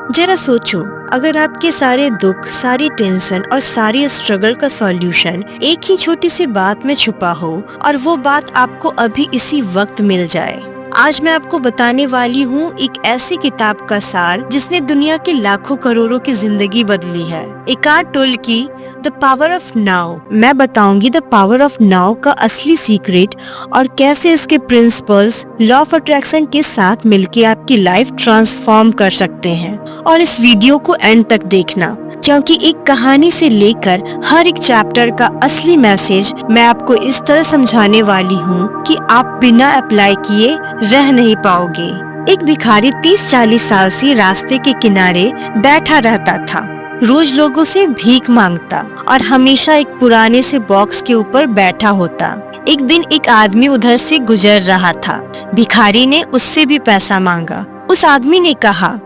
जरा सोचो, अगर आपके सारे दुख, सारी टेंशन और सारी स्ट्रगल का सॉल्यूशन एक ही छोटी सी बात में छुपा हो और वो बात आपको अभी इसी वक्त मिल जाए। आज मैं आपको बताने वाली हूँ एक ऐसी किताब का सार जिसने दुनिया के लाखों करोड़ों की जिंदगी बदली है। एकार्ट टोले की द पावर ऑफ नाउ। मैं बताऊंगी द पावर ऑफ नाउ का असली सीक्रेट और कैसे इसके प्रिंसिपल्स लॉ ऑफ अट्रैक्शन के साथ मिलकर आपकी लाइफ ट्रांसफॉर्म कर सकते हैं। और इस वीडियो को एंड तक देखना, क्योंकि एक कहानी से लेकर हर एक चैप्टर का असली मैसेज मैं आपको इस तरह समझाने वाली हूँ कि आप बिना अप्लाई किए रह नहीं पाओगे। एक भिखारी 30-40 साल से रास्ते के किनारे बैठा रहता था। रोज लोगों से भीख मांगता और हमेशा एक पुराने से बॉक्स के ऊपर बैठा होता। एक दिन एक आदमी उधर से गुजर रहा था। भिखारी ने उससे भी पैसा मांगा। उस आदमी ने कहा,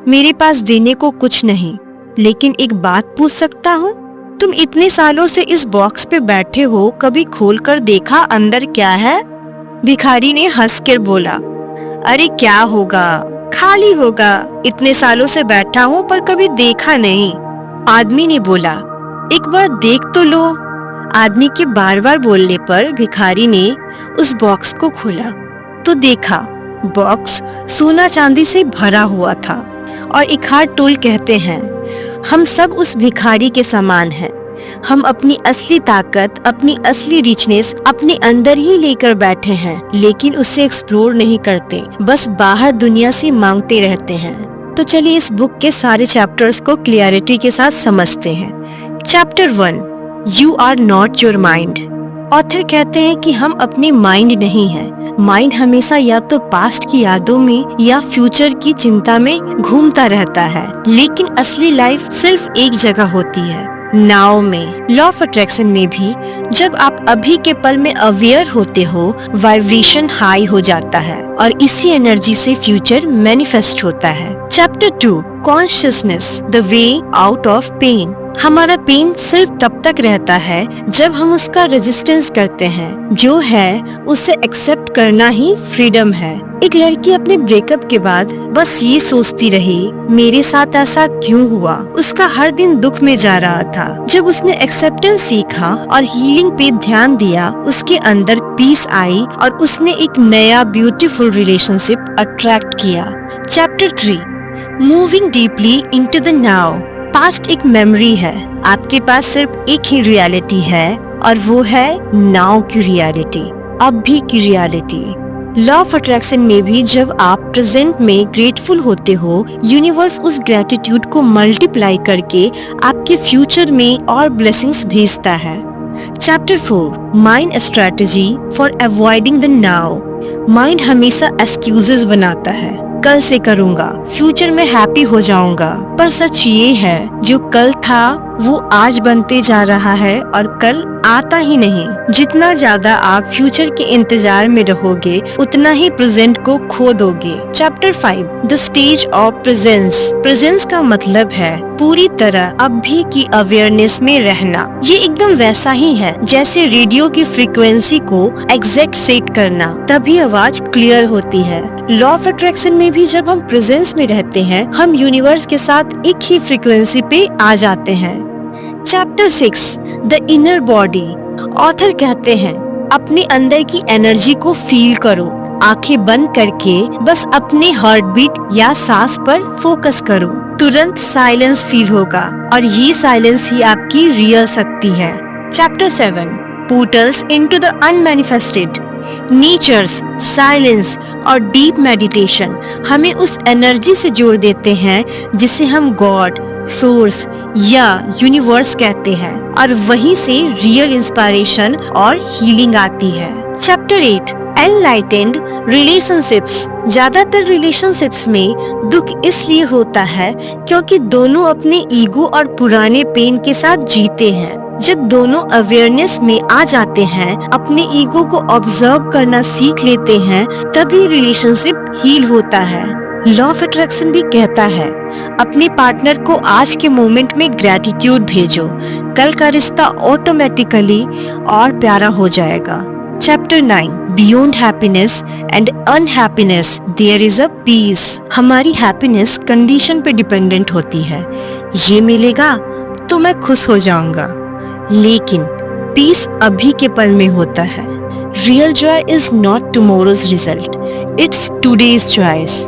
मेरे पास देने को कुछ नहीं, लेकिन एक बात पूछ सकता हूँ? तुम इतने सालों से इस बॉक्स पे बैठे हो, कभी खोलकर देखा अंदर क्या है? भिखारी ने हंसकर बोला, अरे क्या होगा, खाली होगा। इतने सालों से बैठा हूँ पर कभी देखा नहीं। आदमी ने बोला, एक बार देख तो लो। आदमी के बार बार बोलने पर भिखारी ने उस बॉक्स को खोला तो देखा बॉक्स सोना चांदी से भरा हुआ था। और एकार्ट टोले कहते हैं, हम सब उस भिखारी के समान हैं। हम अपनी असली ताकत, अपनी असली रिचनेस अपने अंदर ही लेकर बैठे हैं, लेकिन उसे एक्सप्लोर नहीं करते, बस बाहर दुनिया से मांगते रहते हैं। तो चलिए इस बुक के सारे चैप्टर्स को क्लियरिटी के साथ समझते हैं। Chapter 1, you are not your mind. Author कहते हैं कि हम अपने माइंड नहीं हैं। माइंड हमेशा या तो पास्ट की यादों में या फ्यूचर की चिंता में घूमता रहता है, लेकिन असली लाइफ सिर्फ एक जगह होती है, नाउ में। लॉ ऑफ अट्रैक्शन में भी जब आप अभी के पल में अवेयर होते हो, वाइब्रेशन हाई हो जाता है और इसी एनर्जी से फ्यूचर मैनिफेस्ट होता है। Chapter 2, consciousness, the way out of pain. हमारा पेन सिर्फ तब तक रहता है जब हम उसका रेजिस्टेंस करते हैं। जो है उसे एक्सेप्ट करना ही फ्रीडम है। एक लड़की अपने ब्रेकअप के बाद बस ये सोचती रही, मेरे साथ ऐसा क्यों हुआ। उसका हर दिन दुख में जा रहा था। जब उसने एक्सेप्टेंस सीखा और हीलिंग पे ध्यान दिया, उसके अंदर पीस आई और उसने एक नया ब्यूटीफुल रिलेशनशिप अट्रैक्ट किया। Chapter 3, moving deeply into the now. Past एक मेमोरी है, आपके पास सिर्फ एक ही रियलिटी है और वो है नाउ की रियलिटी, अभी की रियलिटी। लॉ ऑफ अट्रैक्शन में भी जब आप प्रेजेंट में ग्रेटफुल होते हो, यूनिवर्स उस ग्रेटिट्यूड को मल्टीप्लाई करके आपके फ्यूचर में और ब्लेसिंग्स भेजता है। Chapter 4, mind strategy for avoiding the now. Mind हमेशा एक्सक्यूजेस बनाता है, कल से करूँगा, फ्यूचर में हैप्पी हो जाऊंगा। पर सच ये है, जो कल था वो आज बनते जा रहा है और कल आता ही नहीं। जितना ज्यादा आप फ्यूचर के इंतजार में रहोगे, उतना ही प्रेजेंट को खो दोगे। Chapter 5, the stage of presence. Presence का मतलब है पूरी तरह अभी की अवेयरनेस में रहना। ये एकदम वैसा ही है जैसे रेडियो की फ्रीक्वेंसी को एग्जैक्ट सेट करना, तभी आवाज क्लियर होती है। लॉ ऑफ अट्रैक्शन में भी जब हम प्रेजेंस में रहते हैं, हम यूनिवर्स के साथ एक ही फ्रीक्वेंसी पे आ जाते हैं। Chapter 6, the inner body. Author कहते हैं, अपने अंदर की एनर्जी को फील करो। आंखें बंद करके बस अपने हार्ट बीट या सांस पर फोकस करो। तुरंत साइलेंस फील होगा और ये साइलेंस ही आपकी रियल शक्ति है। Chapter 7, portals into the unmanifested. Natures, silence और डीप मेडिटेशन हमें उस एनर्जी से जोड़ देते हैं जिसे हम गॉड, सोर्स या यूनिवर्स कहते हैं, और वहीं से रियल इंस्पिरेशन और हीलिंग आती है। Chapter 8, enlightened relationships. ज्यादातर रिलेशनशिप्स में दुख इसलिए होता है क्योंकि दोनों अपने ईगो और पुराने पेन के साथ जीते हैं। जब दोनों अवेयरनेस में आ जाते हैं, अपने ईगो को ऑब्जर्व करना सीख लेते हैं, तभी रिलेशनशिप हील होता है। लॉ ऑफ अट्रैक्शन भी कहता है, अपने पार्टनर को आज के मोमेंट में ग्रेटिट्यूड भेजो, कल का रिश्ता ऑटोमेटिकली और प्यारा हो जाएगा। Chapter chapter 9 beyond happiness and unhappiness there is a peace. हमारी हैप्पीनेस कंडीशन पे डिपेंडेंट होती है। ये मिलेगा तो मैं खुश हो जाऊंगा, लेकिन पीस अभी के पल में होता है। Real Joy is not tomorrow's result, it's today's choice.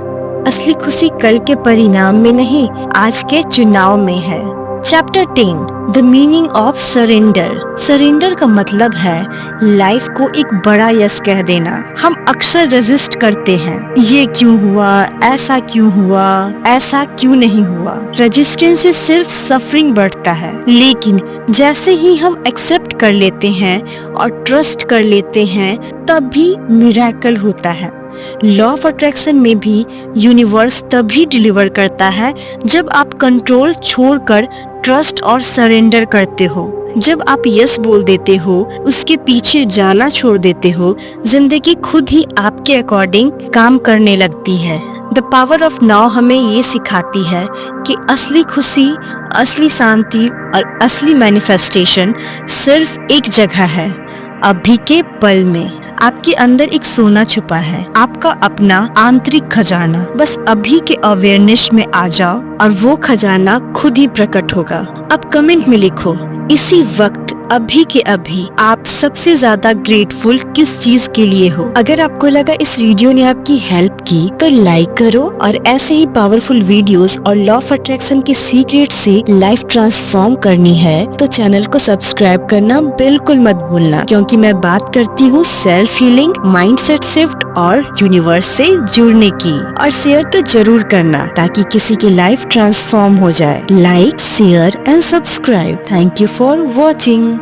असली खुशी कल के परिणाम में नहीं, आज के चुनाव में है। Chapter 10 the meaning of surrender. Surrender का मतलब है लाइफ को एक बड़ा यस कह देना। हम अक्सर रेजिस्ट करते हैं, ये क्यों हुआ, ऐसा क्यों हुआ, ऐसा क्यों नहीं हुआ। रेजिस्टेंस से सिर्फ सफरिंग बढ़ता है, लेकिन जैसे ही हम एक्सेप्ट कर लेते हैं और ट्रस्ट कर लेते हैं, तब भी मिरेकल होता है। लॉ ऑफ अट्रैक्शन में भी यूनिवर्स तभी डिलीवर करता है जब आप कंट्रोल छोड़कर ट्रस्ट और सरेंडर करते हो। जब आप यस बोल देते हो, उसके पीछे जाना छोड़ देते हो, जिंदगी खुद ही आपके अकॉर्डिंग काम करने लगती है। द पावर ऑफ नाउ हमें ये सिखाती है कि असली खुशी, असली शांति और असली मैनिफेस्टेशन सिर्फ एक जगह है, अभी के पल में। आपके अंदर एक सोना छुपा है, आपका अपना आंतरिक खजाना। बस अभी के अवेयरनेस में आ जाओ और वो खजाना खुद ही प्रकट होगा। अब कमेंट में लिखो, इसी वक्त अभी के अभी आप सबसे ज्यादा ग्रेटफुल किस चीज के लिए हो। अगर आपको लगा इस वीडियो ने आपकी हेल्प की तो लाइक करो, और ऐसे ही पावरफुल वीडियोस और लॉ ऑफ अट्रैक्शन के सीक्रेट से लाइफ ट्रांसफॉर्म करनी है तो चैनल को सब्सक्राइब करना बिल्कुल मत भूलना, क्योंकि मैं बात करती हूँ सेल्फ हीलिंग, माइंडसेट शिफ्ट और यूनिवर्स से जुड़ने की। और शेयर तो जरूर करना ताकि किसी की लाइफ ट्रांसफॉर्म हो जाए। Like, share and subscribe. Thank you for watching.